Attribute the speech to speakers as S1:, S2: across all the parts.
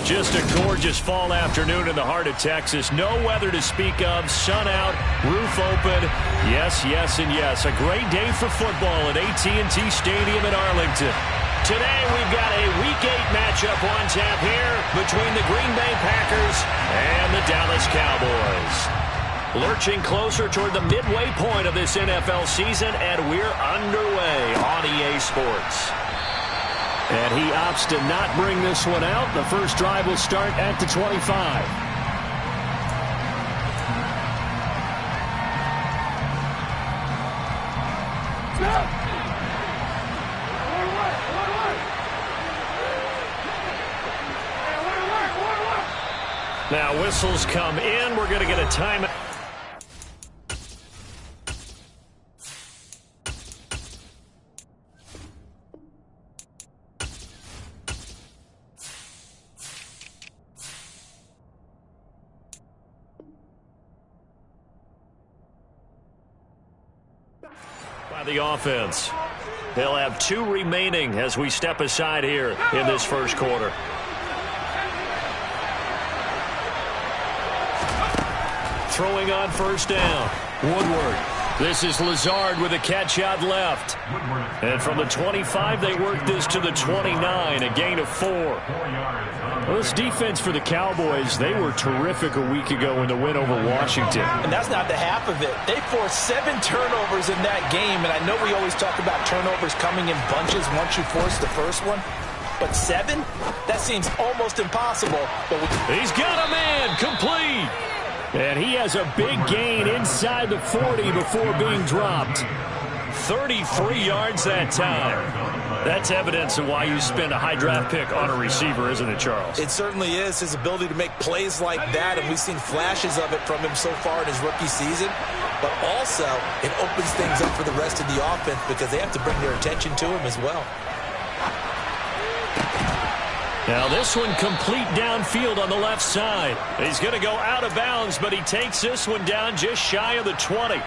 S1: Just a gorgeous fall afternoon in the heart of Texas. No weather to speak of. Sun out, roof open. Yes, yes, and yes. A great day for football at AT&T Stadium in Arlington. Today we've got a Week 8 matchup on tap here between the Green Bay Packers and the Dallas Cowboys. Lurching closer toward the midway point of this NFL season, and we're underway on EA Sports. And he opts to not bring this one out. The first drive will start at the 25. Now whistles come in. We're going to get a timeout. The offense. They'll have 2 remaining as we step aside here in this first quarter. Throwing on first down. Woodward. This is Lazard with a catch out left. And from the 25, they work this to the 29, a gain of 4. Well, this defense for the Cowboys, they were terrific a week ago in the win over Washington.
S2: And that's not the half of it. They forced 7 turnovers in that game, and I know we always talk about turnovers coming in bunches once you force the first one. But 7? That seems almost impossible. But
S1: he's got a man, complete. And he has a big gain inside the 40 before being dropped. 33 yards that time. That's evidence of why you spend a high draft pick on a receiver, isn't it, Charles?
S2: It certainly is. His ability to make plays like that, and we've seen flashes of it from him so far in his rookie season. But also, it opens things up for the rest of the offense because they have to bring their attention to him as well.
S1: Now this one complete downfield on the left side. He's going to go out of bounds, but he takes this one down just shy of the 20.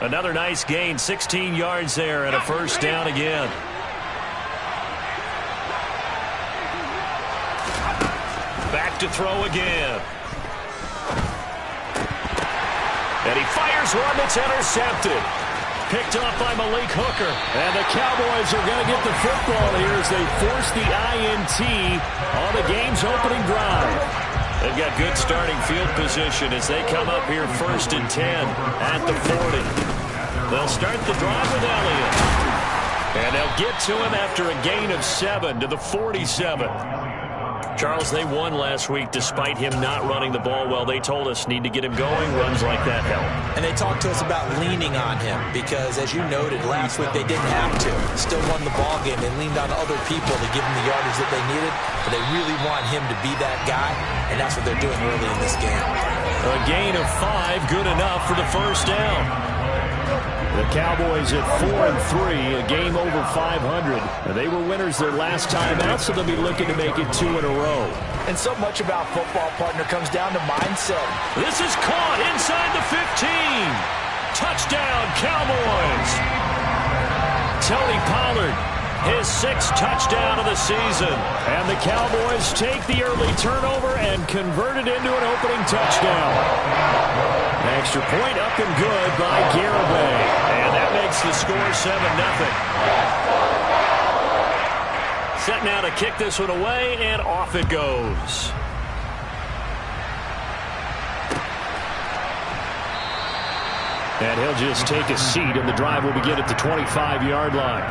S1: Another nice gain, 16 yards there, and a first down again. Back to throw again. And he fires one that's intercepted. Picked off by Malik Hooker. And the Cowboys are going to get the football here as they force the INT on the game's opening drive. They've got good starting field position as they come up here first and 10 at the 40. They'll start the drive with Elliott. And they'll get to him after a gain of 7 to the 47. Charles, they won last week despite him not running the ball well. They told us need to get him going. Runs like that help.
S2: And they talked to us about leaning on him because, as you noted, last week they didn't have to. Still won the ball game. They leaned on other people to give them the yardage that they needed, but they really want him to be that guy, and that's what they're doing early in this game.
S1: A gain of 5, good enough for the first down. The Cowboys at 4-3, a game over 500. They were winners their last time out, so they'll be looking to make it 2 in a row.
S2: And so much about football, partner, comes down to mindset.
S1: This is caught inside the 15. Touchdown, Cowboys. Tony Pollard, his 6th touchdown of the season. And the Cowboys take the early turnover and convert it into an opening touchdown. Extra point up and good by Garibay. And that makes the score 7-0. Set now to kick this one away, and off it goes. And he'll just take a seat, and the drive will begin at the 25-yard line.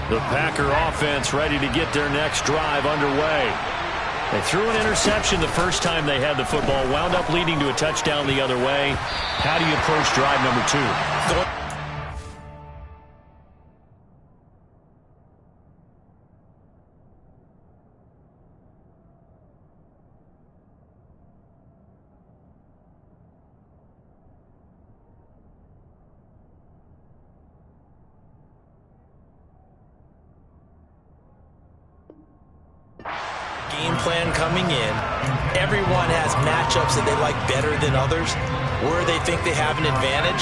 S1: The Packer offense ready to get their next drive underway. They threw an interception the first time they had the football, wound up leading to a touchdown the other way. How do you approach drive number 2?
S2: Game plan coming in. everyone has matchups that they like better than others, where they think they have an advantage.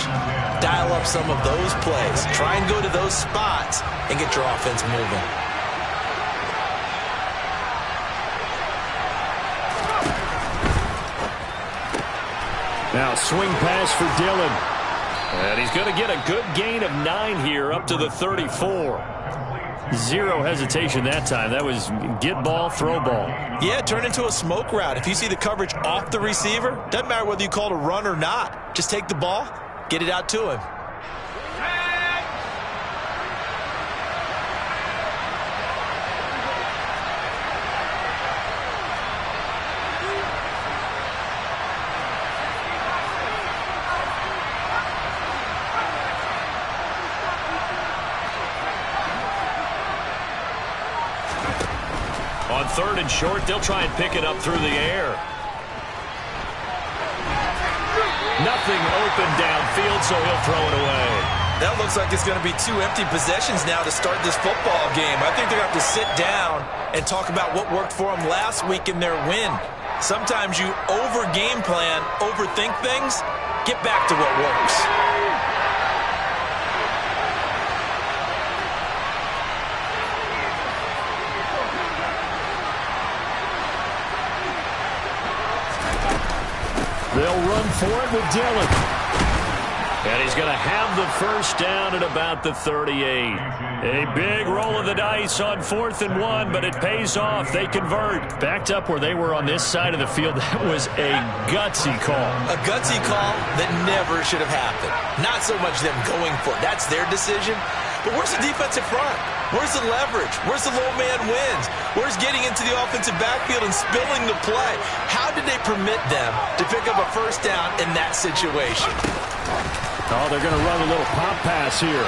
S2: Dial up some of those plays. Try and go to those spots and get your offense moving.
S1: Now swing pass for Dillon. And he's going to get a good gain of 9 here up to the 34. Zero hesitation that time. That was get ball, throw ball.
S2: Yeah, turn into a smoke route. If you see the coverage off the receiver, doesn't matter whether you call it a run or not. Just take the ball, get it out to him.
S1: On 3rd and short, they'll try and pick it up through the air. Nothing open downfield, so he'll throw it away.
S2: That looks like it's going to be 2 empty possessions now to start this football game. I think they're going to have to sit down and talk about what worked for them last week in their win. Sometimes you over-game plan, overthink things. Get back to what works.
S1: They'll run for it with Dillon. And he's going to have the first down at about the 38. A big roll of the dice on 4th and 1, but it pays off. They convert. Backed up where they were on this side of the field. That was a gutsy call.
S2: A gutsy call that never should have happened. Not so much them going for it. That's their decision. But where's the defensive front? Where's the leverage? Where's the low man wins? Where's getting into the offensive backfield and spilling the play? How did they permit them to pick up a first down in that situation?
S1: Oh, they're going to run a little pop pass here.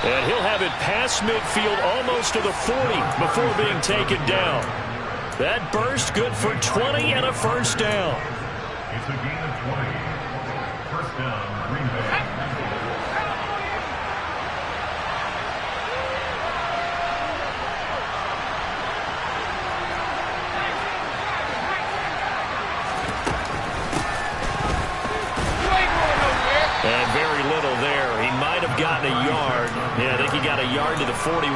S1: And he'll have it past midfield almost to the 40 before being taken down. That burst good for 20 and a first down.
S3: It's a gain of 20. First down, Green Bay.
S1: And very little there. He might have gotten a yard. Yeah, I think he got a yard to the 41.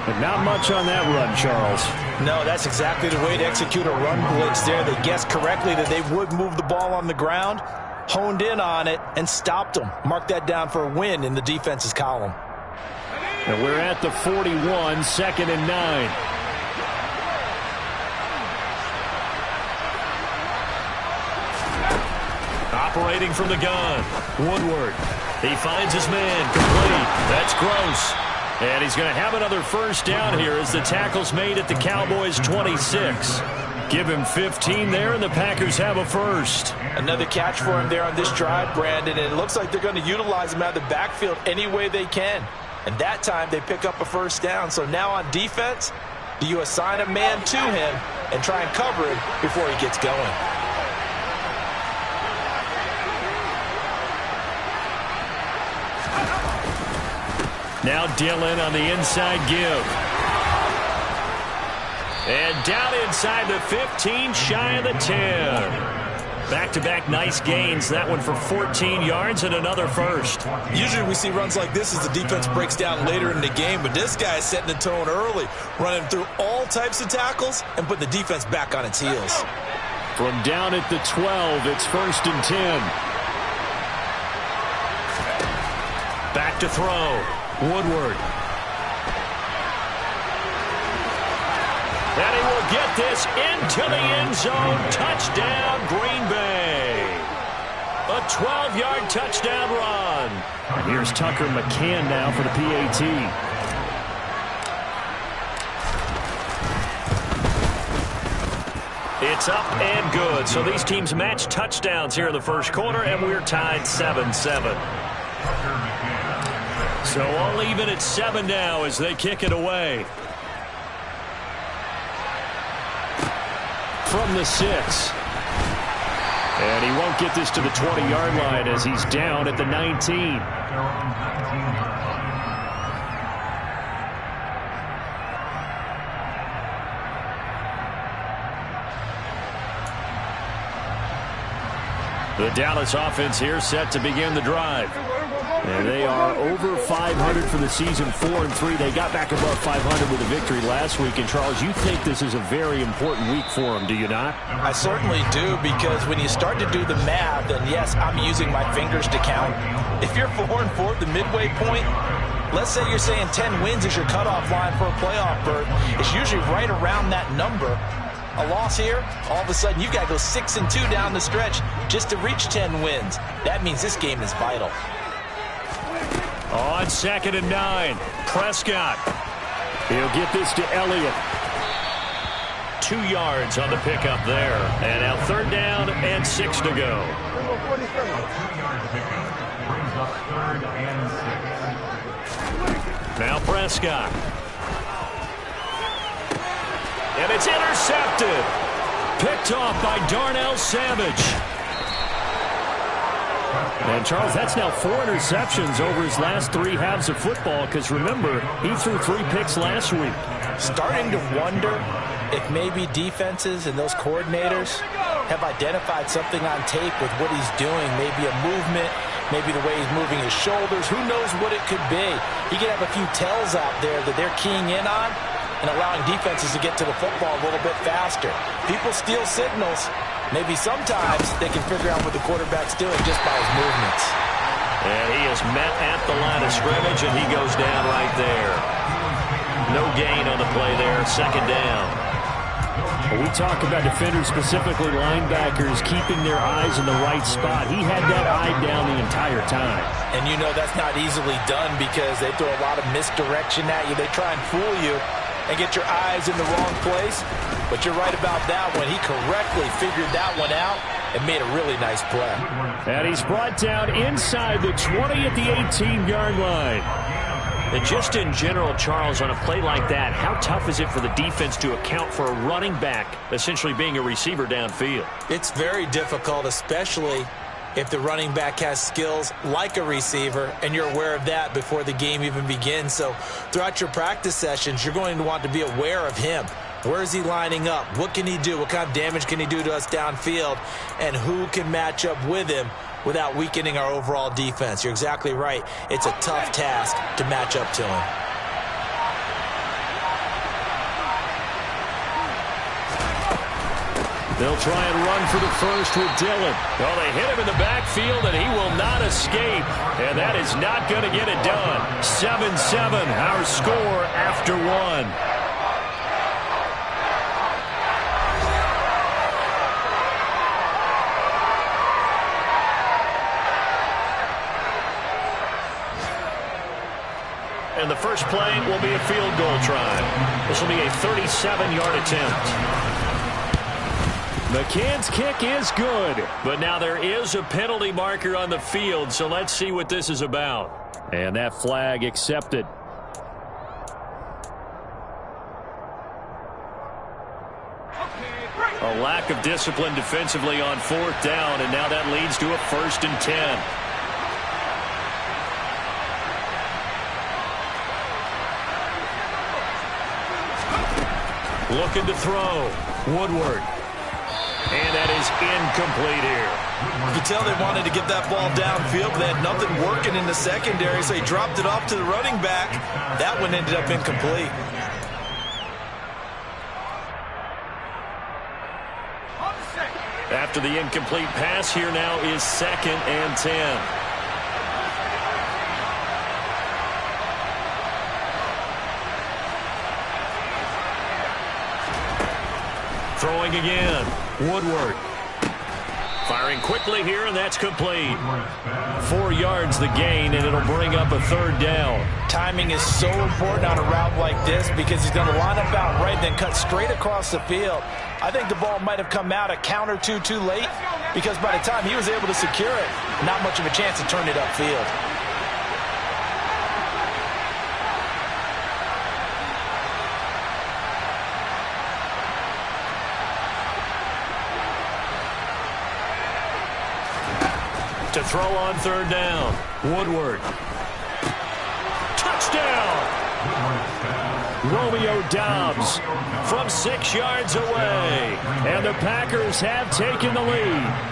S1: But not much on that run, Charles.
S2: No, that's exactly the way to execute a run blitz there. They guessed correctly that they would move the ball on the ground, honed in on it, and stopped them. Mark that down for a win in the defense's column.
S1: And we're at the 41, 2nd and 9. Operating from the gun, Woodward. He finds his man, complete. That's Gross. And he's going to have another first down here as the tackle's made at the Cowboys' 26. Give him 15 there, and the Packers have a first.
S2: Another catch for him there on this drive, Brandon, and it looks like they're going to utilize him out of the backfield any way they can. And that time they pick up a first down. So now on defense, do you assign a man to him and try and cover him before he gets going?
S1: Now Dillon on the inside give. And down inside the 15, shy of the 10. Back-to-back nice gains. That one for 14 yards and another first.
S2: Usually we see runs like this as the defense breaks down later in the game, but this guy is setting the tone early, running through all types of tackles and putting the defense back on its heels.
S1: From down at the 12, it's 1st and 10. Back to throw. Woodward. And he will get this into the end zone. Touchdown, Green Bay. A 12-yard touchdown run. And here's Tucker McCann now for the PAT. It's up and good. So these teams match touchdowns here in the first quarter, and we're tied 7-7. So all even at 7 now as they kick it away. From the 6. And he won't get this to the 20-yard line as he's down at the 19. The Dallas offense here set to begin the drive. And they are over 500 for the season, 4-3. They got back above 500 with a victory last week. And, Charles, you think this is a very important week for them, do you not?
S2: I certainly do, because when you start to do the math, and yes, I'm using my fingers to count. If you're 4-4 at the midway point, let's say you're saying 10 wins is your cutoff line for a playoff berth. It's usually right around that number. A loss here, all of a sudden you've got to go 6-2 down the stretch just to reach 10 wins. That means this game is vital.
S1: On 2nd and 9, Prescott. He'll get this to Elliott. 2 yards on the pickup there. And now 3rd down and 6 to go.
S3: A 2-yard pickup brings up 3rd and 6.
S1: Now Prescott. And it's intercepted. Picked off by Darnell Savage. And, Charles, that's now 4 interceptions over his last 3 halves of football, because, remember, he threw 3 picks last week.
S2: Starting to wonder if maybe defenses and those coordinators have identified something on tape with what he's doing. Maybe a movement, maybe the way he's moving his shoulders. Who knows what it could be? He could have a few tells out there that they're keying in on and allowing defenses to get to the football a little bit faster. People steal signals. Maybe sometimes they can figure out what the quarterback's doing just by his movements.
S1: And he is met at the line of scrimmage, and he goes down right there. No gain on the play there, 2nd down. When we talk about defenders, specifically linebackers, keeping their eyes in the right spot. He had that eye down the entire time.
S2: And you know that's not easily done, because they throw a lot of misdirection at you. They try and fool you and get your eyes in the wrong place. But you're right about that one. He correctly figured that one out and made a really nice play.
S1: And he's brought down inside the 20 at the 18-yard line. And just in general, Charles, on a play like that, how tough is it for the defense to account for a running back essentially being a receiver downfield?
S2: It's very difficult, especially if the running back has skills like a receiver, and you're aware of that before the game even begins. So throughout your practice sessions, you're going to want to be aware of him. Where is he lining up? What can he do? What kind of damage can he do to us downfield? And who can match up with him without weakening our overall defense? You're exactly right. It's a tough task to match up to him.
S1: They'll try and run for the first with Dillon. Well, they hit him in the backfield, and he will not escape. And that is not going to get it done. 7-7, our score after 1. And the first play will be a field goal try. This will be a 37-yard attempt. McCann's kick is good, but now there is a penalty marker on the field, so let's see what this is about. And that flag accepted. A lack of discipline defensively on 4th down, and now that leads to a 1st and 10. Looking to throw. Woodward. And that is incomplete here.
S2: You can tell they wanted to get that ball downfield, but they had nothing working in the secondary, so he dropped it off to the running back. That one ended up incomplete.
S1: After the incomplete pass, here now is 2nd and 10. Throwing again. Woodward. Firing quickly here, and that's complete. 4 yards the gain, and it'll bring up a 3rd down.
S2: Timing is so important on a route like this, because he's going to line up out right, then cut straight across the field. I think the ball might have come out a count or two too late, because by the time he was able to secure it, not much of a chance to turn it upfield.
S1: To throw on 3rd down. Woodward. Touchdown! Romeo Doubs from 6 yards away. And the Packers Packers have taken the lead.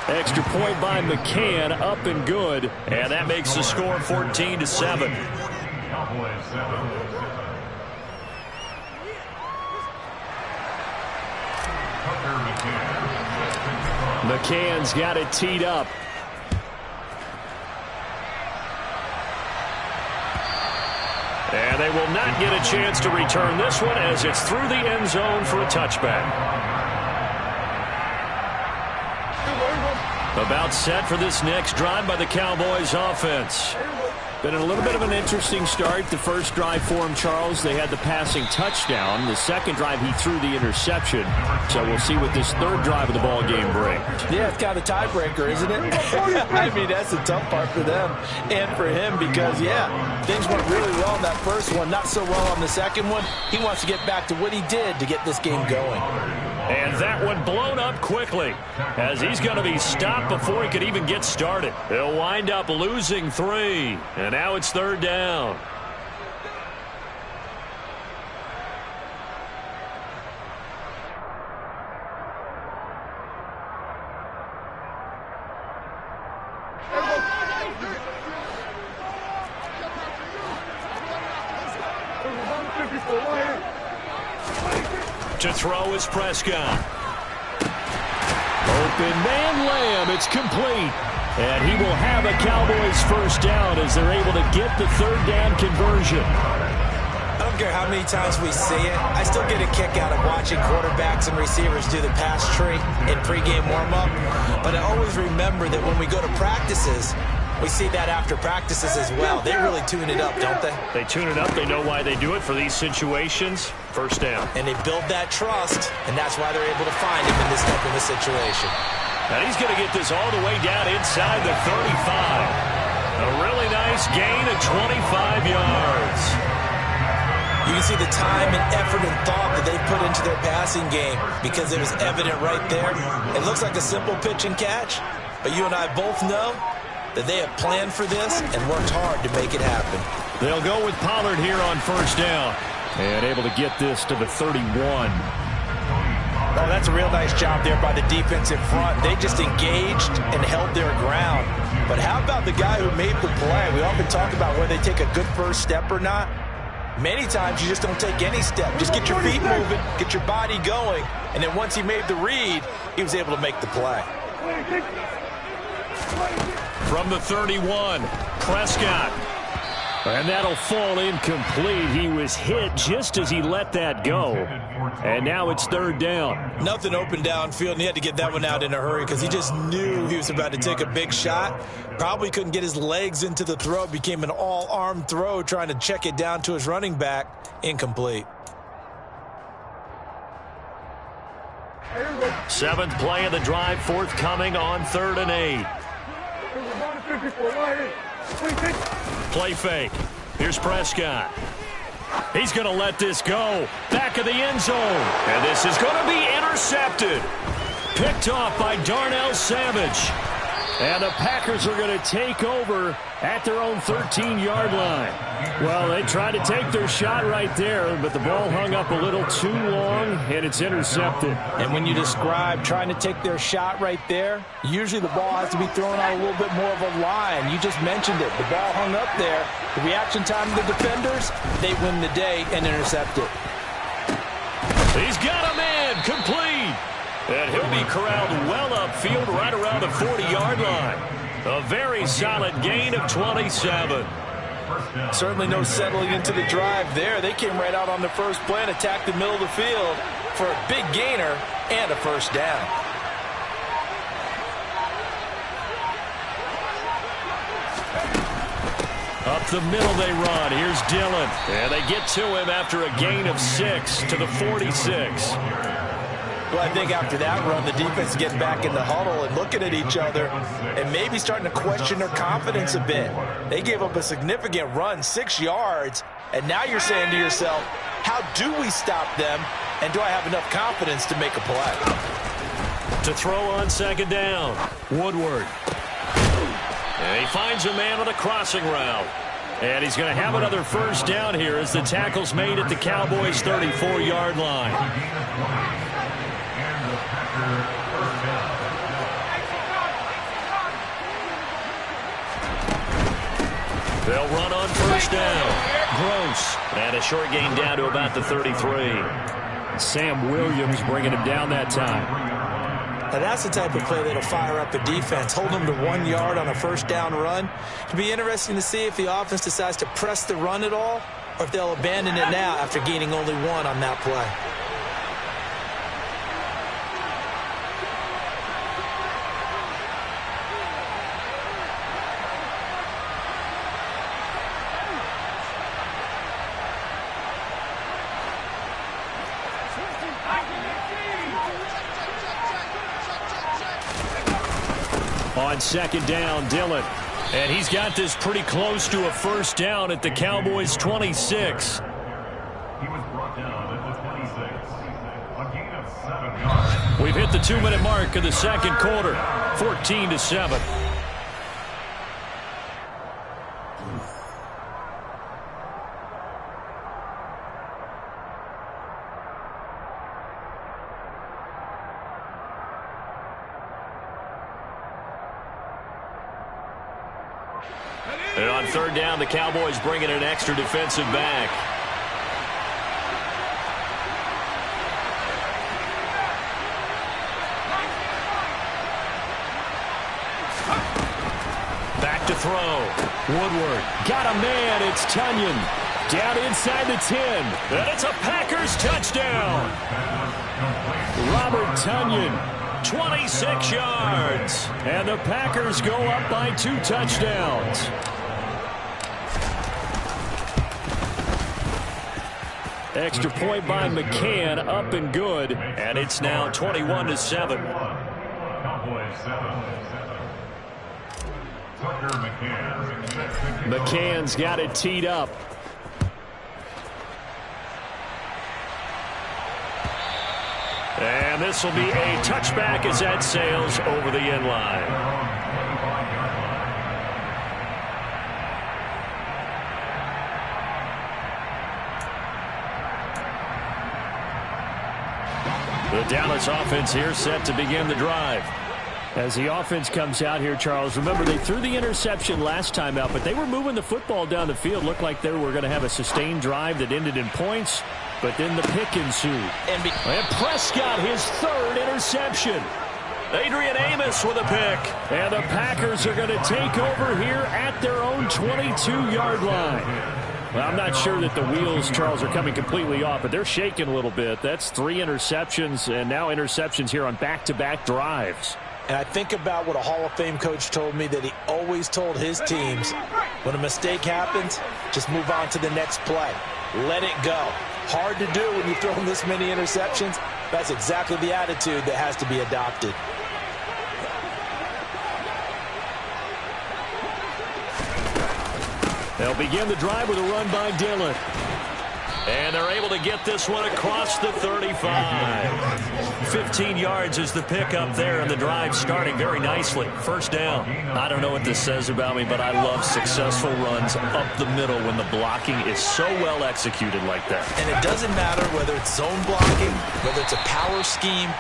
S1: Extra point by McCann, up and good. And that makes the score 14-7.
S3: Cowboys 7.
S1: McCann's got it teed up. And they will not get a chance to return this one as it's through the end zone for a touchback. About set for this next drive by the Cowboys offense. Been a little bit of an interesting start. The first drive for him, Charles, they had the passing touchdown. The second drive, he threw the interception. So we'll see what this third drive of the ball game brings.
S2: Yeah, it's kind of a tiebreaker, isn't it? I mean, that's the tough part for them and for him because, yeah, things went really well in that first one, not so well on the second one. He wants to get back to what he did to get this game going.
S1: And that one blown up quickly as he's going to be stopped before he could even get started. They'll wind up losing 3. And now it's third down. To throw is Prescott. Open man Lamb. It's complete. And he will have a Cowboys first down as they're able to get the third down conversion.
S2: I don't care how many times we see it. I still get a kick out of watching quarterbacks and receivers do the pass tree in pregame warm-up. But I always remember that when we go to practices, we see that after practices as well. They really tune it up, don't they?
S1: They tune it up. They know why they do it for these situations. First down.
S2: And they build that trust, and that's why they're able to find him in this type of a situation.
S1: And he's going to get this all the way down inside the 35. A really nice gain of 25 yards.
S2: You can see the time and effort and thought that they put into their passing game because it was evident right there. It looks like a simple pitch and catch, but you and I both know that they have planned for this and worked hard to make it happen.
S1: They'll go with Pollard here on first down. And able to get this to the 31.
S2: Oh, that's a real nice job there by the defensive front. They just engaged and held their ground. But how about the guy who made the play? We often talk about whether they take a good first step or not. Many times you just don't take any step. Just get your feet moving, get your body going, and then once he made the read, he was able to make the play.
S1: From the 31, Prescott. And that'll fall incomplete. He was hit just as he let that go. And now it's third down.
S2: Nothing open downfield, and he had to get that one out in a hurry because he just knew he was about to take a big shot. Probably couldn't get his legs into the throw. Became an all-arm throw trying to check it down to his running back. Incomplete.
S1: 7th play of the drive forthcoming on 3rd and 8. Play fake. Here's Prescott. He's going to let this go. Back of the end zone. And this is going to be intercepted. Picked off by Darnell Savage. And the Packers are going to take over at their own 13-yard line. Well, they tried to take their shot right there, but the ball hung up a little too long, and it's intercepted.
S2: And when you describe trying to take their shot right there, usually the ball has to be thrown out a little bit more of a line. You just mentioned it. The ball hung up there. The reaction time of the defenders, they win the day and intercept it.
S1: He's got a man complete. And he'll be corralled well upfield right around the 40-yard line. A very solid gain of 27.
S2: Certainly no settling into the drive there. They came right out on the first play and attacked the middle of the field for a big gainer and a first down.
S1: Up the middle they run. Here's Dillon. And they get to him after a gain of 6 to the 46.
S2: Well, I think after that run, the defense is getting back in the huddle and looking at each other and maybe starting to question their confidence a bit. They gave up a significant run, 6 yards, and now you're saying to yourself, how do we stop them, and do I have enough confidence to make a play?
S1: To throw on second down, Woodward. And he finds a man on the crossing route. And he's going to have another first down here as the tackle's made at the Cowboys' 34-yard line.
S3: And the Packers first down.
S1: They'll run on first down. Gross. And a short gain down to about the 33. Sam Williams bringing him down that time.
S2: Now that's the type of play that'll fire up a defense. Hold them to 1 yard on a first down run. It'll be interesting to see if the offense decides to press the run at all or if they'll abandon it now after gaining only 1 on that play.
S1: On second down, Dillon. And he's got this pretty close to a first down at the Cowboys' 26.
S3: He was brought down at the 26. A gain of 7 yards.
S1: We've hit the 2-minute mark of the second quarter. 14-7. And on third down, the Cowboys bring in an extra defensive back. Back to throw. Woodward got a man. It's Tonyan. Down inside the 10. And it's a Packers touchdown. Robert Tonyan. 26 yards. And the Packers go up by 2 touchdowns. Extra point by McCann, up and good. And it's now 21-7.
S3: Cowboys 7. Tucker McCann.
S1: McCann's got it teed up. And this will be a touchback as that sails over the end line. The Dallas offense here set to begin the drive. As the offense comes out here, Charles, remember they threw the interception last time out, but they were moving the football down the field. Looked like they were going to have a sustained drive that ended in points, but then the pick ensued. And Prescott, his 3rd interception. Adrian Amos with a pick. And the Packers are going to take over here at their own 22-yard line. Well, I'm not sure that the wheels, Charles, are coming completely off, but they're shaking a little bit. That's 3 interceptions, and now interceptions here on back-to-back drives.
S2: And I think about what a Hall of Fame coach told me that he always told his teams, when a mistake happens, just move on to the next play. Let it go. Hard to do when you throw in this many interceptions. That's exactly the attitude that has to be adopted.
S1: They'll begin the drive with a run by Dillon. And they're able to get this one across the 35. 15 yards is the pickup there, and the drive starting very nicely. First down. I don't know what this says about me, but I love successful runs up the middle when the blocking is so well executed like that.
S2: And it doesn't matter whether it's zone blocking, whether it's a power scheme.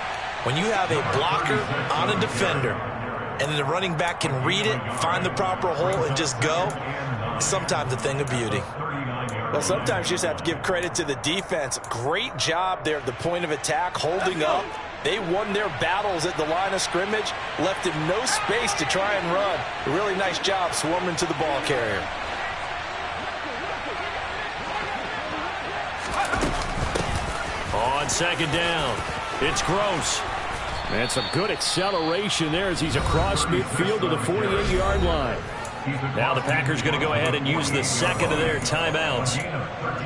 S2: When you have a blocker on a defender, and then the running back can read it, find the proper hole, and just go, it's sometimes a thing of beauty. Well, sometimes you just have to give credit to the defense. Great job there at the point of attack, holding up. They won their battles at the line of scrimmage, left him no space to try and run. A really nice job swarming to the ball carrier.
S1: On second down, it's Gross. And some good acceleration there as he's across midfield to the 48-yard line. Now the Packers going to go ahead and use the second of their timeouts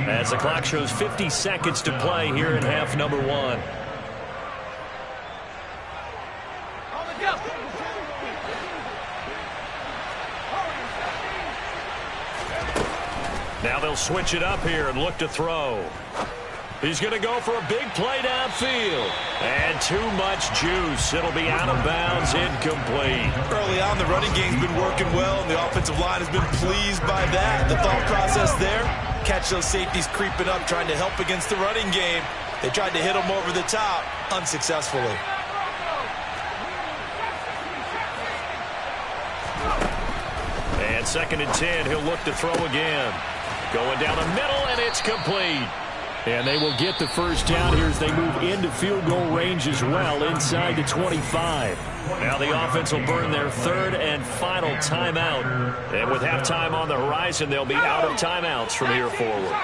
S1: as the clock shows 50 seconds to play here in half number 1. Now they'll switch it up here and look to throw. He's going to go for a big play downfield. And too much juice. It'll be out of bounds, incomplete.
S2: Early on, the running game's been working well, and the offensive line has been pleased by that. The thought process there, catch those safeties creeping up, trying to help against the running game. They tried to hit him over the top, unsuccessfully.
S1: And 2nd and 10, he'll look to throw again. Going down the middle, and it's complete. And they will get the first down here as they move into field goal range as well, inside the 25. Now the offense will burn their 3rd and final timeout. And with halftime on the horizon, they'll be out of timeouts from here forward.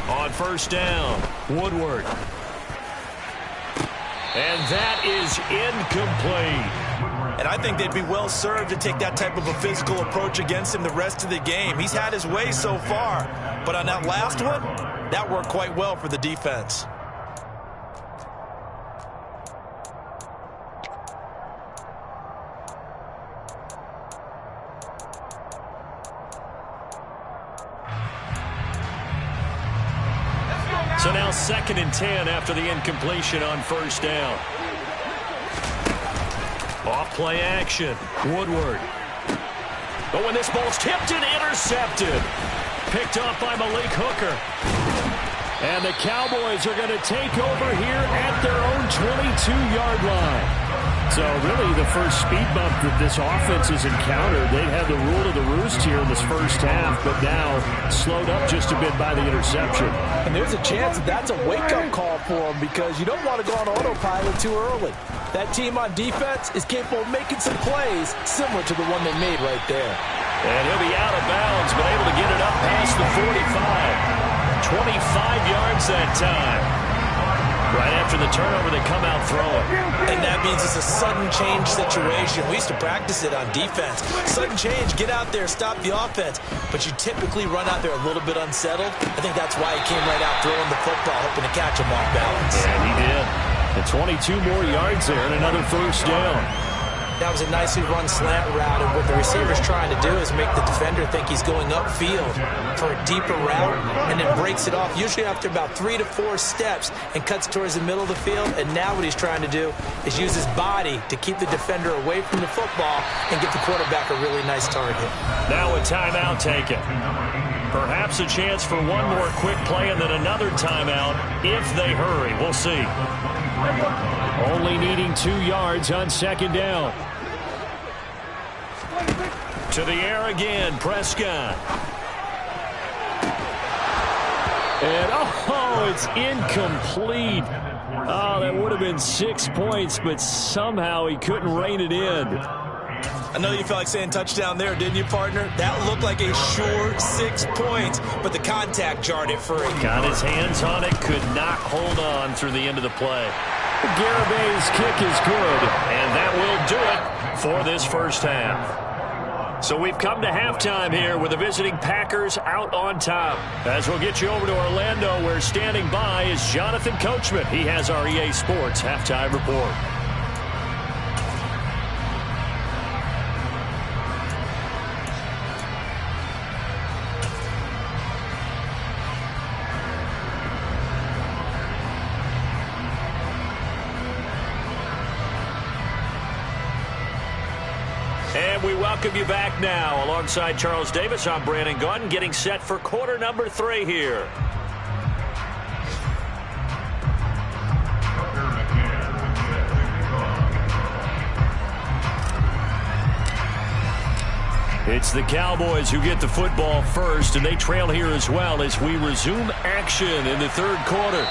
S1: On 1st down, Woodward. And that is incomplete.
S2: And I think they'd be well served to take that type of a physical approach against him the rest of the game. He's had his way so far, but on that last one, that worked quite well for the defense.
S1: So now 2nd and 10 after the incompletion on 1st down. Off play action. Woodward. But when this ball's tipped and intercepted. Picked off by Malik Hooker. And the Cowboys are going to take over here at their own 22-yard line. So really the first speed bump that this offense has encountered. They'd have the rule of the roost here in this first half, but now slowed up just a bit by the interception.
S2: And there's a chance that that's a wake-up call for them because you don't want to go on autopilot too early. That team on defense is capable of making some plays similar to the one they made right there.
S1: And he'll be out of bounds, but able to get it up past the 45. 25 yards that time. Right after the turnover, they come out throwing.
S2: And that means it's a sudden change situation. We used to practice it on defense. Sudden change, get out there, stop the offense. But you typically run out there a little bit unsettled. I think that's why he came right out throwing the football, hoping to catch him off balance.
S1: And he did. And 22 more yards there and another first down.
S2: That was a nicely run slant route, and what the receiver's trying to do is make the defender think he's going upfield for a deeper route, and then breaks it off, usually after about 3 to 4 steps, and cuts towards the middle of the field. And now what he's trying to do is use his body to keep the defender away from the football and get the quarterback a really nice target.
S1: Now a timeout taken. Perhaps a chance for one more quick play and then another timeout if they hurry. We'll see. Only needing 2 yards on 2nd down. To the air again, Prescott. And, oh, it's incomplete. Oh, that would have been 6 points, but somehow he couldn't rein it in.
S2: I know you felt like saying touchdown there, didn't you, partner? That looked like a sure 6 points, but the contact jarred it free.
S1: Got his hands on it, could not hold on through the end of the play. Garibay's kick is good, and that will do it for this first half. So we've come to halftime here with the visiting Packers out on top. As we'll get you over to Orlando, where standing by is Jonathan Coachman. He has our EA Sports halftime report. And we welcome you back now. Alongside Charles Davis, I'm Brandon Gaudin, getting set for quarter number 3 here. It's the Cowboys who get the football first, and they trail here as well as we resume action in the 3rd quarter.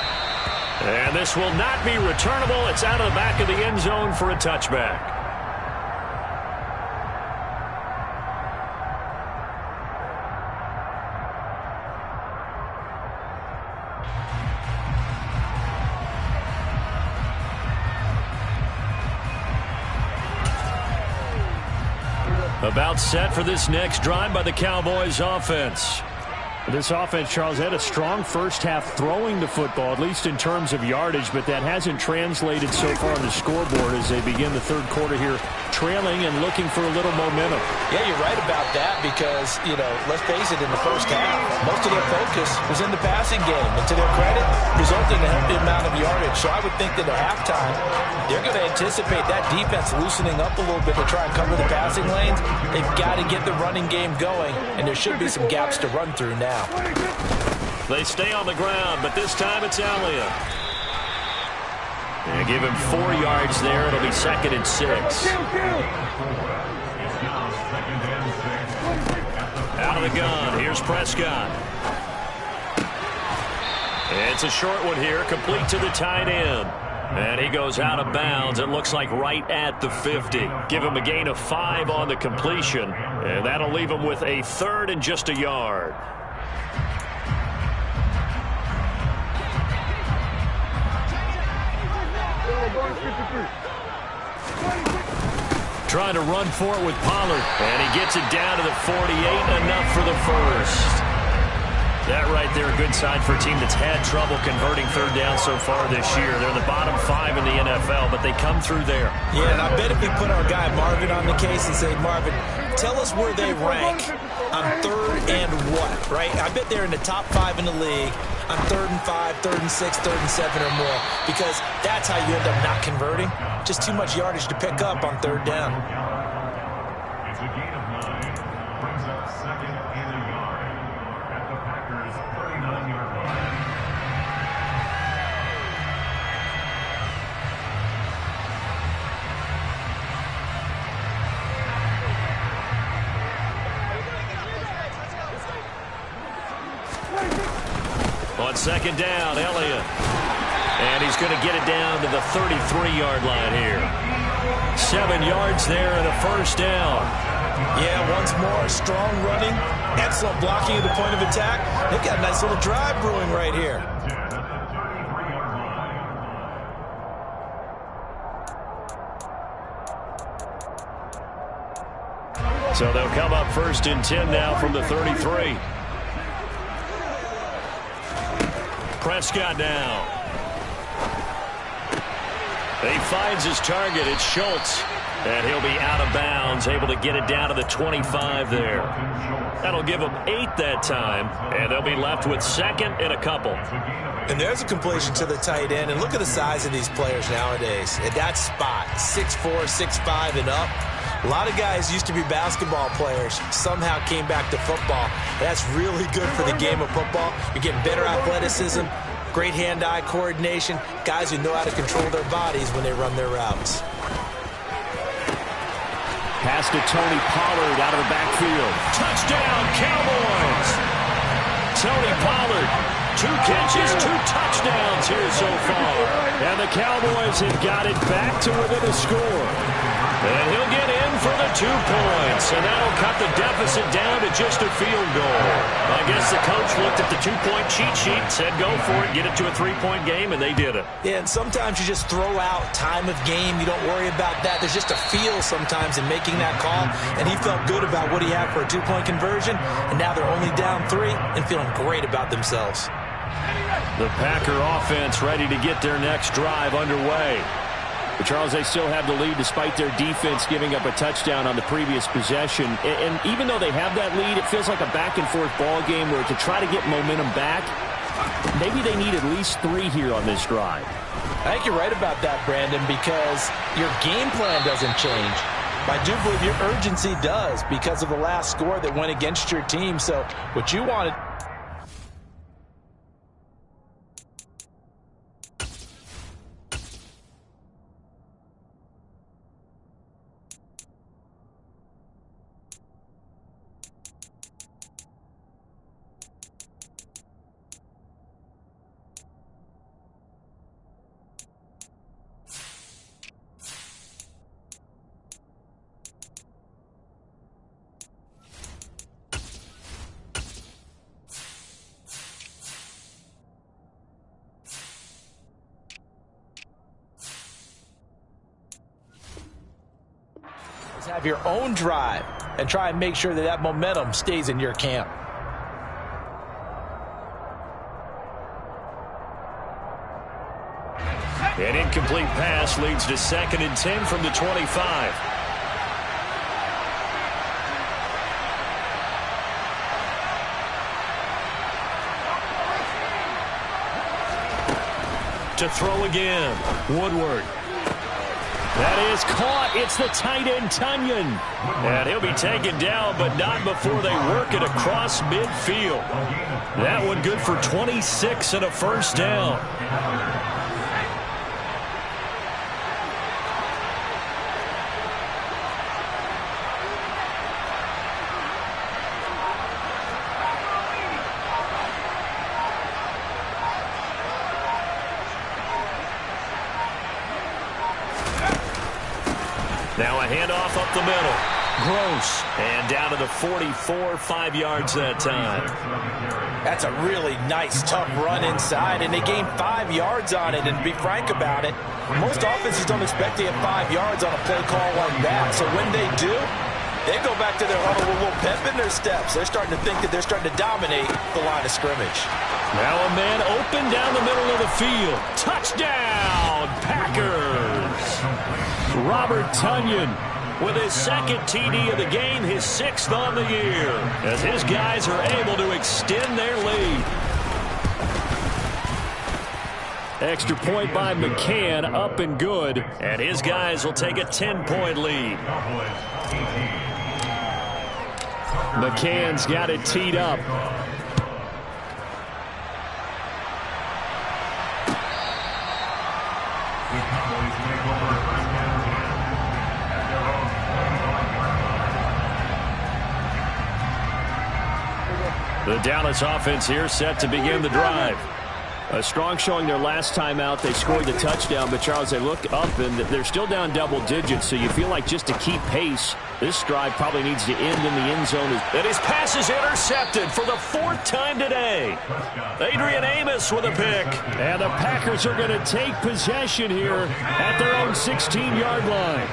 S1: And this will not be returnable. It's out of the back of the end zone for a touchback. About set for this next drive by the Cowboys offense. This offense, Charles, had a strong first half throwing the football, at least in terms of yardage, but that hasn't translated so far on the scoreboard as they begin the third quarter here, trailing and looking for a little momentum.
S2: Yeah, you're right about that because, let's face it, in the first half, most of their focus was in the passing game. And to their credit, resulted in a healthy amount of yardage. So I would think that at halftime, they're going to anticipate that defense loosening up a little bit to try and cover the passing lanes. They've got to get the running game going, and there should be some gaps to run through now.
S1: They stay on the ground, but this time it's Elliott. And give him 4 yards there. It'll be 2nd and 6. Out of the gun. Here's Prescott. It's a short one here, complete to the tight end. And he goes out of bounds, it looks like right at the 50. Give him a gain of 5 on the completion, and that'll leave him with a 3rd and just a yard. Trying to run for it with Pollard, and he gets it down to the 48, enough for the first. That right there, a good sign for a team that's had trouble converting third down so far this year. They're the bottom 5 in the NFL, but they come through there.
S2: Yeah, and I bet if we put our guy Marvin on the case and say, Marvin, tell us where they rank on 3rd and what, right? I bet they're in the top 5 in the league on 3rd and 5, 3rd and 6, 3rd and 7 or more, because that's how you end up not converting. Just too much yardage to pick up on 3rd down.
S3: It's a gain of 9. Brings up 2nd and a yard at the Packers' 39-yard line.
S1: On 2nd down, Elliott. And he's going to get it down to the 33-yard line here. 7 yards there and a 1st down.
S2: Yeah, once more, strong running, excellent blocking at the point of attack. They've got a nice little drive brewing right here.
S1: So they'll come up 1st and 10 now from the 33. Prescott now. He finds his target. It's Schultz. And he'll be out of bounds, able to get it down to the 25 there. That'll give them 8 that time, and they'll be left with 2nd and a couple.
S2: And there's a completion to the tight end. And look at the size of these players nowadays. At that spot, 6'4", 6'5", and up. A lot of guys used to be basketball players, somehow came back to football. That's really good for the game of football. You're getting better athleticism, great hand-eye coordination, guys who know how to control their bodies when they run their routes.
S1: Pass to Tony Pollard out of the backfield. Touchdown, Cowboys! Tony Pollard, 2 catches, 2 touchdowns here so far. And the Cowboys have got it back to within a score. And he'll get in for the 2 points. And that'll cut the deficit down to just a field goal. I guess the coach looked at the 2-point cheat sheet and said, go for it, get it to a 3-point game, and they did it.
S2: Yeah, and sometimes you just throw out time of game. You don't worry about that. There's just a feel sometimes in making that call. And he felt good about what he had for a 2-point conversion. And now they're only down 3 and feeling great about themselves.
S1: The Packer offense ready to get their next drive underway. But Charles, they still have the lead despite their defense giving up a touchdown on the previous possession. And even though they have that lead, it feels like a back-and-forth ball game where to try to get momentum back, maybe they need at least 3 here on this drive.
S2: I think you're right about that, Brandon, because your game plan doesn't change. I do believe your urgency does because of the last score that went against your team. So what you wanted... have your own drive and try and make sure that that momentum stays in your camp.
S1: An incomplete pass leads to 2nd and 10 from the 25. To throw again. Woodward. That is caught. It's the tight end, Tonyan. And he'll be taken down, but not before they work it across midfield. That one good for 26 and a first down. Now a handoff up the middle. Gross. And down to the 44, 5 yards that time.
S2: That's a really nice, tough run inside, and they gained 5 yards on it. And to be frank about it, most offenses don't expect to get 5 yards on a play call like that. So when they do, they go back to their huddle with a little pep in their steps. They're starting to think that they're starting to dominate the line of scrimmage.
S1: Now a man open down the middle of the field. Touchdown, Packers. Robert Tonyan with his 2nd TD of the game, his 6th on the year, as his guys are able to extend their lead. Extra point by McCann, up and good, and his guys will take a 10-point lead. McCann's got it teed up. The Dallas offense here set to begin the drive. A strong showing their last time out. They scored the touchdown, but Charles, they look up and they're still down double digits, so you feel like just to keep pace, this drive probably needs to end in the end zone. And his pass is intercepted for the 4th time today. Adrian Amos with a pick. And the Packers are going to take possession here at their own 16-yard line.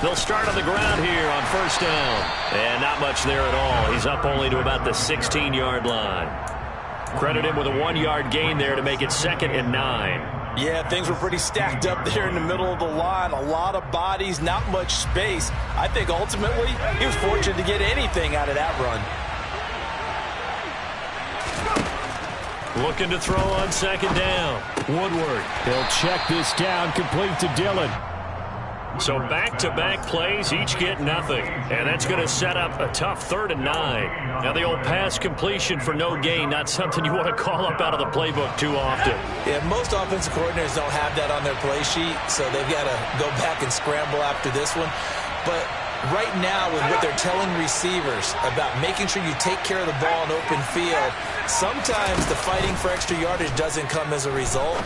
S1: They'll start on the ground here on first down. And not much there at all. He's up only to about the 16-yard line. Credit him with a 1-yard gain there to make it 2nd and 9.
S2: Yeah, things were pretty stacked up there in the middle of the line. A lot of bodies, not much space. I think ultimately he was fortunate to get anything out of that run.
S1: Looking to throw on 2nd down. Woodward. He'll check this down, complete to Dillon. So back-to-back plays, each get nothing. And that's going to set up a tough 3rd and 9. Now the old pass completion for no gain, not something you want to call up out of the playbook too often.
S2: Yeah, most offensive coordinators don't have that on their play sheet, so they've got to go back and scramble after this one. But right now, with what they're telling receivers about making sure you take care of the ball in open field, sometimes the fighting for extra yardage doesn't come as a result.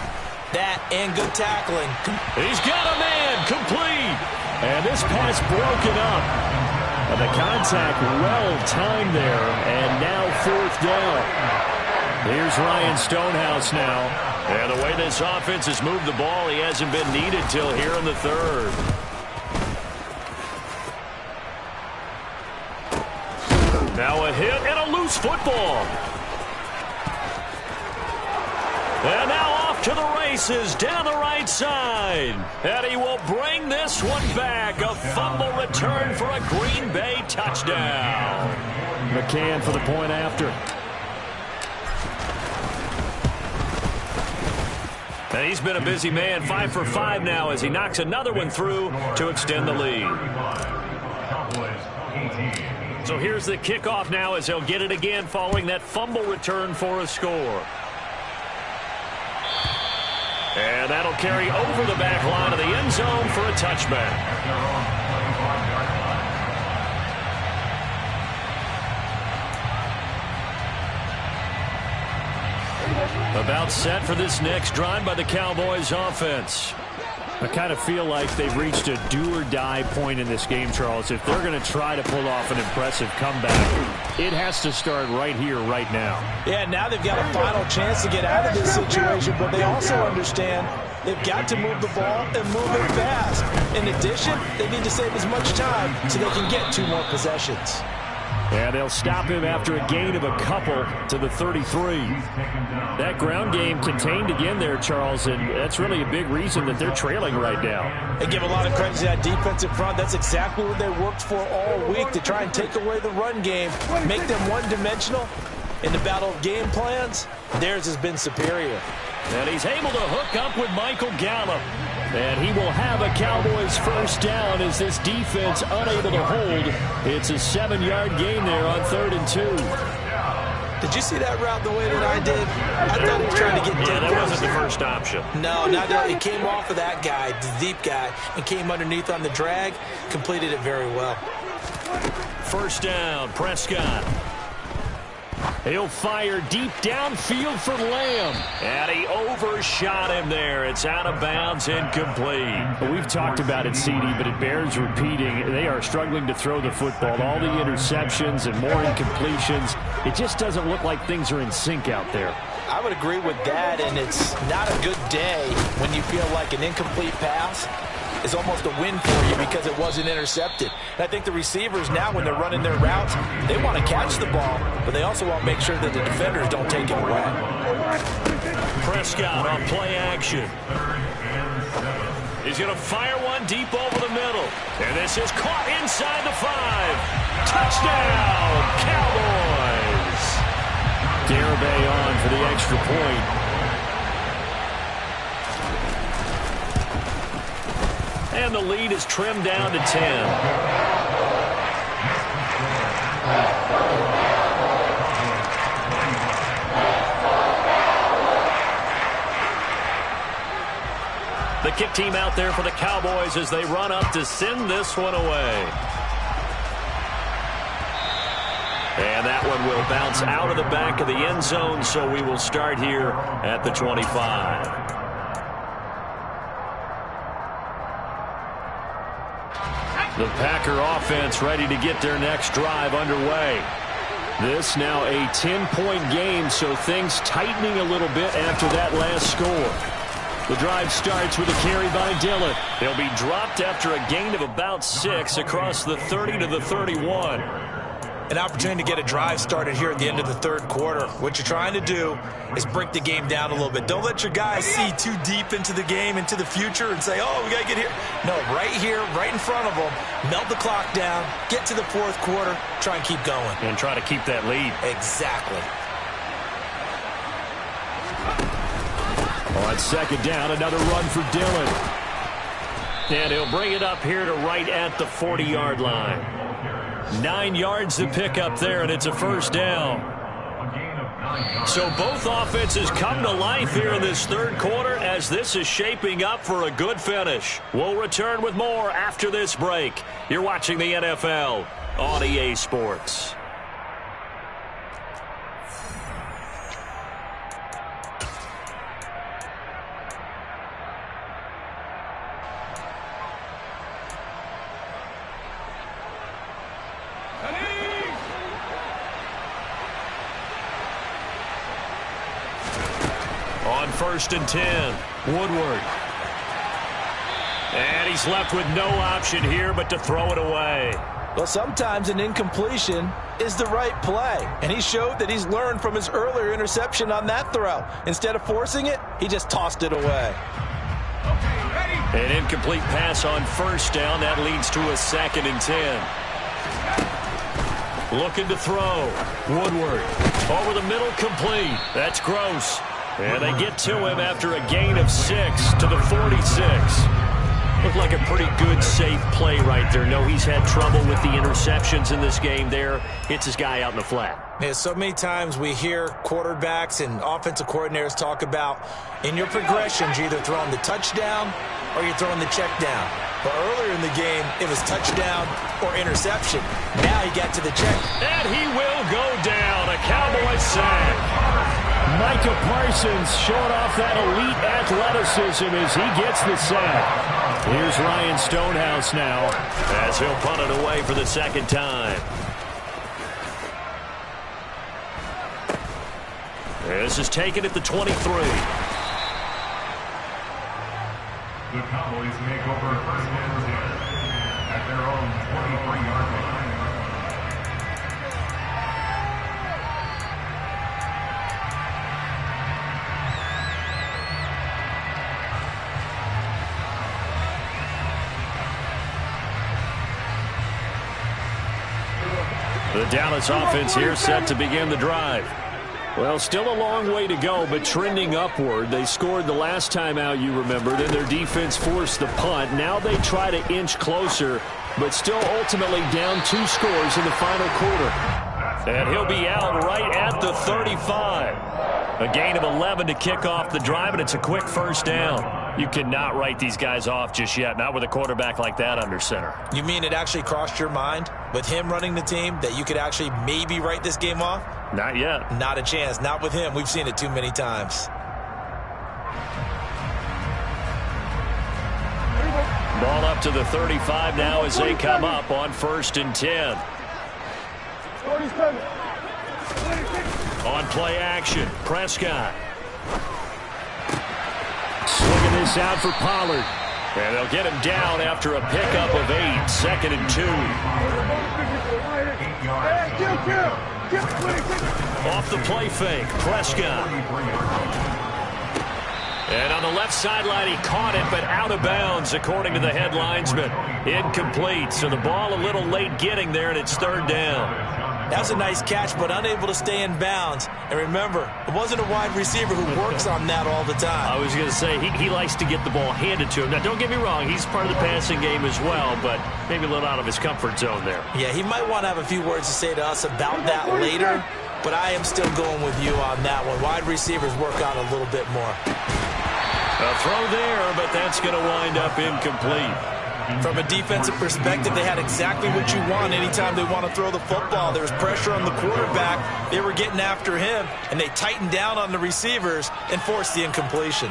S2: That and good tackling.
S1: He's got a man, complete. And this pass broken up. And the contact well timed there. And now 4th down. Here's Ryan Stonehouse now. And the way this offense has moved the ball, he hasn't been needed till here in the 3rd. Now a hit and a loose football. And now off to the races down the right side. And he will bring this one back. A fumble return for a Green Bay touchdown. McCann for the point after. And he's been a busy man, 5 for 5 now as he knocks another one through to extend the lead. So here's the kickoff now as they'll get it again following that fumble return for a score. And that'll carry over the back line of the end zone for a touchback. About set for this next drive by the Cowboys offense. I kind of feel like they've reached a do-or-die point in this game, Charles. If they're going to try to pull off an impressive comeback, it has to start right here, right now.
S2: Yeah, now they've got a final chance to get out of this situation, but they also understand They've got to move the ball and move it fast. In addition, they need to save as much time so they can get 2 more possessions.
S1: And they'll stop him after a gain of a couple to the 33. That ground game contained again there, Charles, and that's really a big reason that they're trailing right now.
S2: They give a lot of credit to that defensive front. That's exactly what they worked for all week, to try and take away the run game, make them one-dimensional. In the battle of game plans, theirs has been superior.
S1: And he's able to hook up with Michael Gallup. And he will have a Cowboys first down as this defense unable to hold. It's a 7-yard gain there on 3rd and 2.
S2: Did you see that route the way that I did? I thought he was trying to get deep.
S1: Yeah, that wasn't the first option.
S2: No, not that. It came off of that guy, the deep guy, and came underneath on the drag. Completed it very well.
S1: First down, Prescott. He'll fire deep downfield for Lamb. And he overshot him there. It's out of bounds, incomplete. We've talked about it, CD, but it bears repeating. They are struggling to throw the football. All the interceptions and more incompletions. It just doesn't look like things are in sync out there.
S2: I would agree with that, and it's not a good day when you feel like an incomplete pass is almost a win for you because it wasn't intercepted. And I think the receivers now, when they're running their routes, they want to catch the ball, but they also want to make sure that the defenders don't take it away.
S1: Prescott on play action. He's going to fire one deep over the middle. And this is caught inside the 5. Touchdown, Cowboys. Garibay on for the extra point. And the lead is trimmed down to 10. The kick team out there for the Cowboys as they run up to send this one away. And that one will bounce out of the back of the end zone, so we will start here at the 25. The Packer offense ready to get their next drive underway. This now a 10-point game, so things tightening a little bit after that last score. The drive starts with a carry by Dillon. He'll be dropped after a gain of about 6 across the 30 to the 31.
S2: An opportunity to get a drive started here at the end of the 3rd quarter. What you're trying to do is break the game down a little bit. Don't let your guys see too deep into the game, into the future, and say, oh, we got to get here. No, right here, right in front of them, melt the clock down, get to the 4th quarter, try and keep going.
S1: And try to keep that lead.
S2: Exactly.
S1: On 2nd down, another run for Dillon. And he'll bring it up here to right at the 40-yard line. 9 yards to pick up there, and it's a first down. So both offenses come to life here in this 3rd quarter as this is shaping up for a good finish. We'll return with more after this break. You're watching the NFL on EA Sports. On 1st and 10, Woodward. And he's left with no option here but to throw it away.
S2: Well, sometimes an incompletion is the right play, and he showed that he's learned from his earlier interception on that throw. Instead of forcing it, he just tossed it away.
S1: An incomplete pass on 1st down. That leads to a 2nd and 10. Looking to throw. Woodward over the middle, complete. That's Gross. And they get to him after a gain of 6 to the 46. Looked like a pretty good, safe play right there. No, he's had trouble with the interceptions in this game there. Hits his guy out in the flat.
S2: Yeah, so many times we hear quarterbacks and offensive coordinators talk about in your progressions, you're either throwing the touchdown or you're throwing the check down. But earlier in the game, it was touchdown or interception. Now he got to the check.
S1: And he will go down. A Cowboys sack. Micah Parsons showing off that elite athleticism as he gets the sack. Here's Ryan Stonehouse now as he'll punt it away for the 2nd time. This is taken at the 23.
S3: The Cowboys take over first and 10 at their own 23-yard line.
S1: The Dallas offense here set to begin the drive. Well, still a long way to go, but trending upward. They scored the last time out, you remember. Then their defense forced the punt. Now they try to inch closer, but still ultimately down 2 scores in the final quarter. And he'll be out right at the 35. A gain of 11 to kick off the drive, and it's a quick first down. You cannot write these guys off just yet, not with a quarterback like that under center.
S2: You mean it actually crossed your mind with him running the team that you could actually maybe write this game off?
S1: Not yet.
S2: Not a chance. Not with him. We've seen it too many times.
S1: Ball up to the 35 now as they come up on 1st and 10. On play action, Prescott. Swinging this out for Pollard. And they'll get him down after a pickup of 8. 2nd and 2. Off the play fake, Prescott. And on the left sideline, he caught it, but out of bounds, according to the head linesman. Incomplete, so the ball a little late getting there, and it's 3rd down.
S2: That was a nice catch, but unable to stay in bounds. And remember, it wasn't a wide receiver who works on that all the time.
S1: I was going to say, he likes to get the ball handed to him. Now, don't get me wrong, he's part of the passing game as well, but maybe a little out of his comfort zone there.
S2: Yeah, he might want to have a few words to say to us about that later, but I am still going with you on that one. Wide receivers work on a little bit more.
S1: A throw there, but that's going to wind up incomplete.
S2: From a defensive perspective, they had exactly what you want anytime they want to throw the football. There was pressure on the quarterback. They were getting after him, and they tightened down on the receivers and forced the incompletion.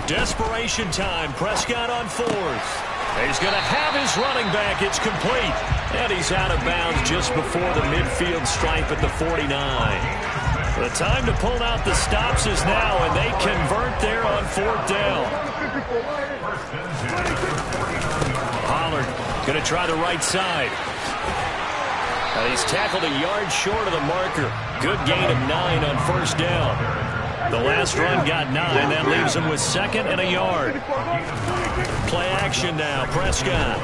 S1: Desperation time. Prescott on 4th. He's going to have his running back. It's complete. And he's out of bounds just before the midfield stripe at the 49. The time to pull out the stops is now, and they convert there on 4th down. Pollard going to try the right side. He's tackled a yard short of the marker. Good gain of 9 on 1st down. The last run got 9. That leaves him with 2nd and a yard. Play action now. Prescott.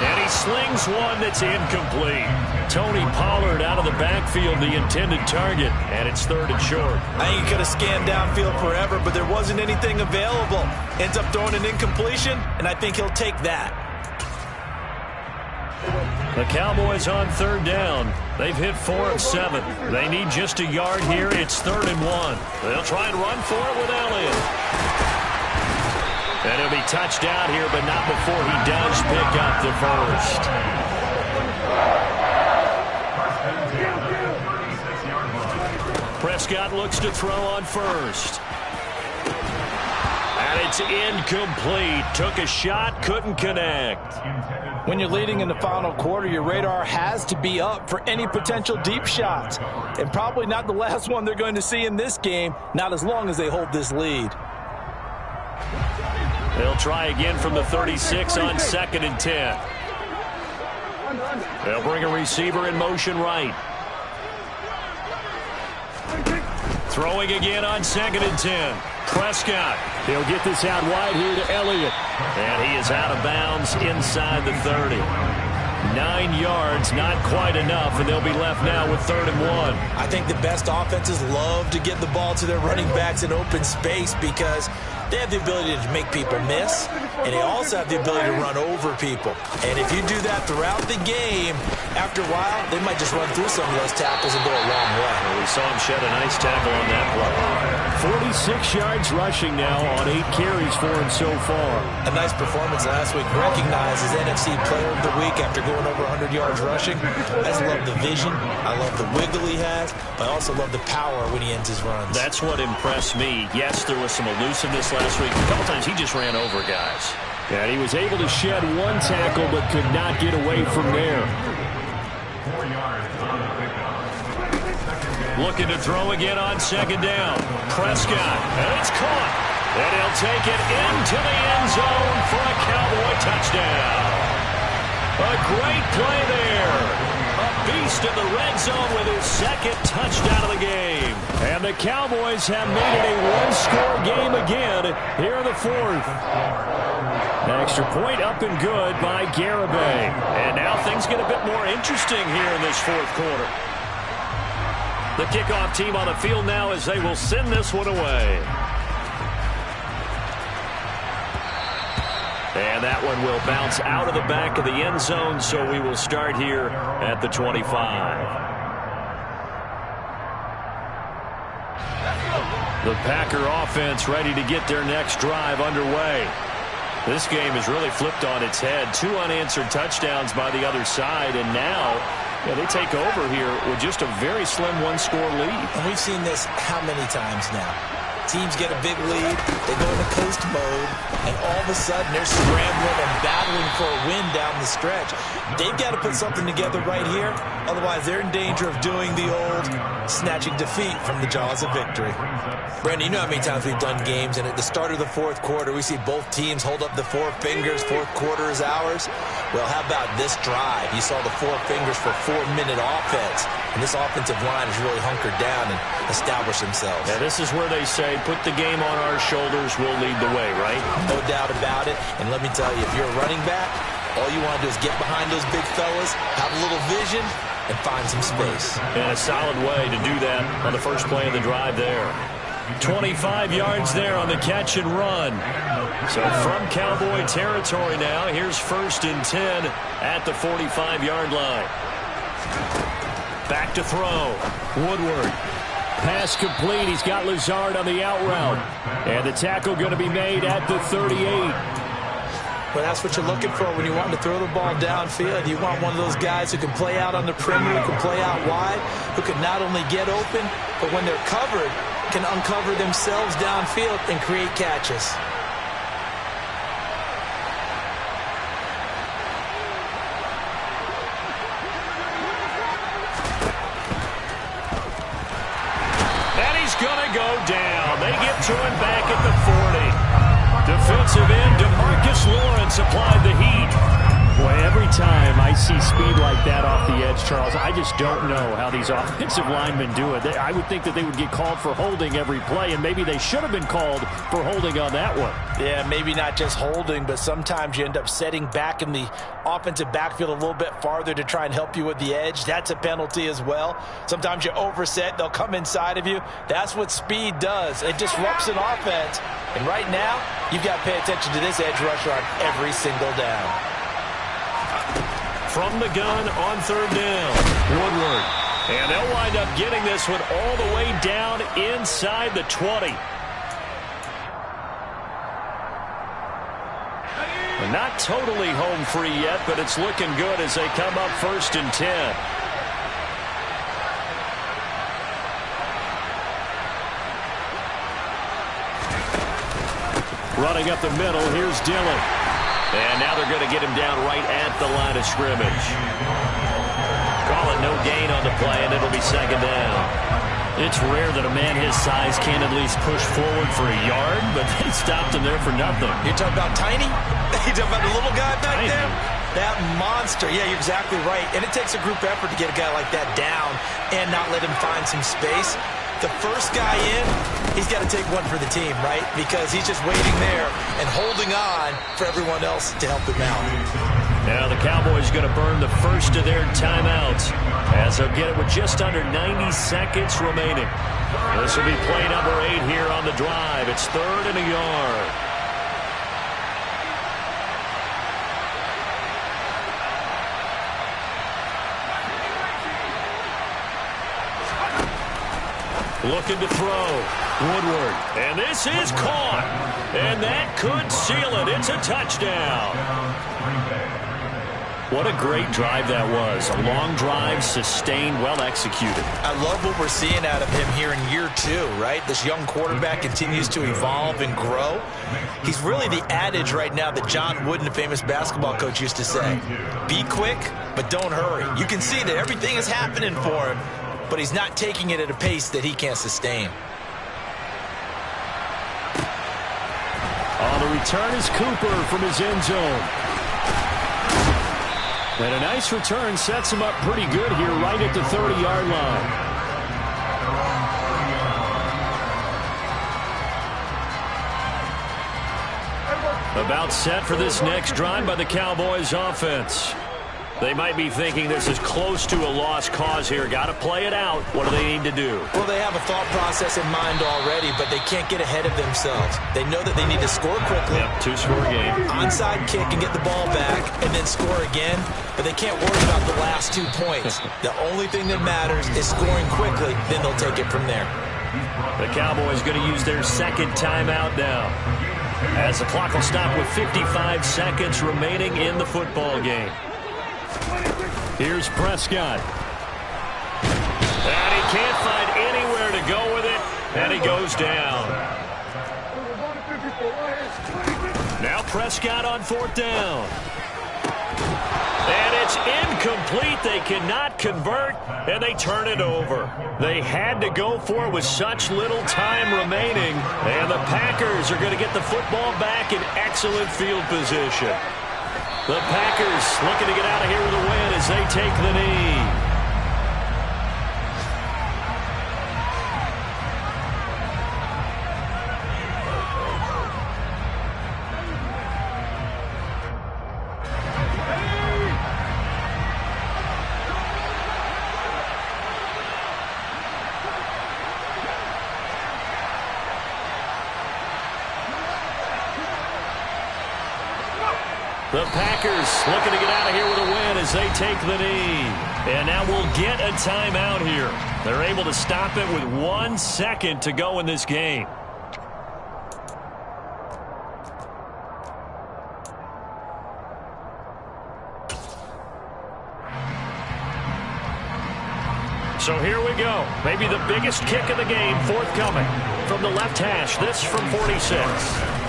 S1: And he slings one that's incomplete. Tony Pollard out of the backfield, the intended target. And it's 3rd and short.
S2: I think he could have scanned downfield forever, but there wasn't anything available. Ends up throwing an incompletion, and I think he'll take that.
S1: The Cowboys on 3rd down. They've hit 4 of 7. They need just a yard here. It's 3rd and 1. They'll try and run for it with Elliott. And he'll be touched out here, but not before he does pick up the first. Prescott looks to throw on 1st. And it's incomplete. Took a shot, couldn't connect.
S2: When you're leading in the final quarter, your radar has to be up for any potential deep shots. And probably not the last one they're going to see in this game, not as long as they hold this lead.
S1: They'll try again from the 36 on 2nd and 10. They'll bring a receiver in motion right. Throwing again on 2nd and 10. Prescott. He'll get this out wide here to Elliott. And he is out of bounds inside the 30. 9 yards, not quite enough, and they'll be left now with 3rd and 1.
S2: I think the best offenses love to get the ball to their running backs in open space because they have the ability to make people miss. and they also have the ability to run over people. And if you do that throughout the game, after a while, they might just run through some of those tackles and go a long way.
S1: Well, we saw him shed a nice tackle on that play. 46 yards rushing now on 8 carries for him so far.
S2: A nice performance last week. Recognized as NFC Player of the Week after going over 100 yards rushing. I just love the vision. I love the wiggle he has. I also love the power when he ends his runs.
S1: That's what impressed me. Yes, there was some elusiveness last week. A couple times he just ran over guys. And he was able to shed one tackle but could not get away from there.
S3: 4 yards on the pickup.
S1: Looking to throw again on second down. Prescott, and it's caught. And he'll take it into the end zone for a Cowboy touchdown. A great play there. A beast in the red zone with his second touchdown of the game. And the Cowboys have made it a one-score game again here in the fourth. An extra point up and good by Garibay. And now things get a bit more interesting here in this fourth quarter. The kickoff team on the field now as they will send this one away. And that one will bounce out of the back of the end zone, so we will start here at the 25. The Packer offense ready to get their next drive underway. This game has really flipped on its head. 2 unanswered touchdowns by the other side, and now they take over here with just a very slim one-score lead.
S2: And we've seen this how many times now? Teams get a big lead, they go into coast mode, and all of a sudden they're scrambling and battling for a win down the stretch. They've got to put something together right here, otherwise they're in danger of doing the old snatching defeat from the jaws of victory. Brandon, you know how many times we've done games, and at the start of the fourth quarter, we see both teams hold up the 4 fingers, fourth quarter is ours. Well, how about this drive? You saw the 4 fingers for 4-minute offense, and this offensive line has really hunkered down and established themselves.
S1: Yeah, this is where they say, put the game on our shoulders, we'll lead the way, right?
S2: No doubt about it, and let me tell you, if you're a running back, all you want to do is get behind those big fellas, have a little vision, and find some space.
S1: And a solid way to do that on the first play of the drive there. 25 yards there on the catch and run. So from Cowboy territory now, here's 1st and 10 at the 45-yard line. Back to throw. Woodward. Pass complete. He's got Lazard on the out route. And the tackle going to be made at the 38.
S2: Well, that's what you're looking for when you want to throw the ball downfield. You want one of those guys who can play out on the perimeter, who can play out wide, who can not only get open, but when they're covered, can uncover themselves downfield and create catches.
S1: And he's going to go down. They get to him back at the 40. Defensive end DeMarcus Lawrence applied the heat. Boy, every time I see speed like that off the edge, Charles, I just don't know how these offensive linemen do it. I would think that they would get called for holding every play, and maybe they should have been called for holding on that one.
S2: Yeah, maybe not just holding, but sometimes you end up setting back in the offensive backfield a little bit farther to try and help you with the edge. That's a penalty as well. Sometimes you overset, they'll come inside of you. That's what speed does. It disrupts an offense. And right now, you've got to pay attention to this edge rusher on every single down.
S1: From the gun on 3rd down, Woodward. And they'll wind up getting this one all the way down inside the 20. Not totally home free yet, but it's looking good as they come up 1st and 10. Running up the middle, here's Dillon. And now they're going to get him down right at the line of scrimmage. Call it no gain on the play, and it'll be 2nd down. It's rare that a man his size can't at least push forward for a yard, but they stopped him there for nothing.
S2: You're talking about tiny? You're talking about the little guy back
S1: Tiny.
S2: there? That monster. Yeah, you're exactly right. And it takes a group effort to get a guy like that down and not let him find some space. The first guy in, he's got to take one for the team, right? Because he's just waiting there and holding on for everyone else to help him out.
S1: Now the Cowboys going to burn the first of their timeouts as they'll get it with just under 90 seconds remaining. This will be play number 8 here on the drive. It's 3rd and a yard. Looking to throw. Woodward. And this is caught. And that could seal it. It's a touchdown. What a great drive that was. A long drive, sustained, well executed.
S2: I love what we're seeing out of him here in year 2, right? This young quarterback continues to evolve and grow. He's really the adage right now that John Wooden, the famous basketball coach, used to say. Be quick, but don't hurry. You can see that everything is happening for him, but he's not taking it at a pace that he can't sustain.
S1: On the return is Cooper from his end zone. And a nice return sets him up pretty good here right at the 30-yard line. About set for this next drive by the Cowboys offense. They might be thinking this is close to a lost cause here. Got to play it out. What do they need to do?
S2: Well, they have a thought process in mind already, but they can't get ahead of themselves. They know that they need to score quickly.
S1: Yep, 2-score game.
S2: Onside kick and get the ball back and then score again, but they can't worry about the last 2 points. The only thing that matters is scoring quickly, then they'll take it from there.
S1: The Cowboys going to use their second timeout now, as the clock will stop with 55 seconds remaining in the football game. Here's Prescott. And he can't find anywhere to go with it, and he goes down. Now Prescott on 4th down. And it's incomplete. They cannot convert, and they turn it over. They had to go for it with such little time remaining, and the Packers are going to get the football back in excellent field position. The Packers looking to get out of here with a win as they take the knee. The Packers looking to get out of here with a win as they take the knee. And now we'll get a timeout here. They're able to stop it with 1 second to go in this game. So here we go. Maybe the biggest kick of the game forthcoming from the left hash. This from 46.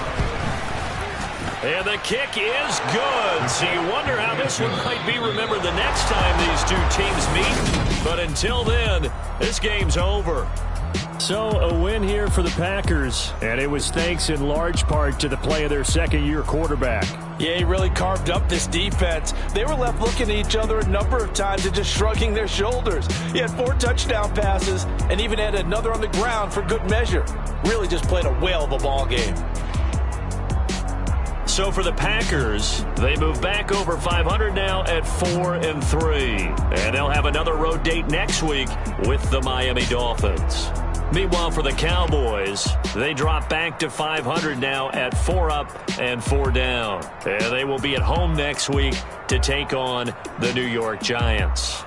S1: And the kick is good. So you wonder how this one might be remembered the next time these two teams meet. But until then, this game's over. So a win here for the Packers, and it was thanks in large part to the play of their second-year quarterback.
S2: Yeah, he really carved up this defense. They were left looking at each other a number of times and just shrugging their shoulders. He had 4 touchdown passes and even had another on the ground for good measure. Really just played a whale of a ball game.
S1: So for the Packers, they move back over 500 now at 4-3. And they'll have another road date next week with the Miami Dolphins. Meanwhile, for the Cowboys, they drop back to 500 now at 4 up and 4 down. And they will be at home next week to take on the New York Giants.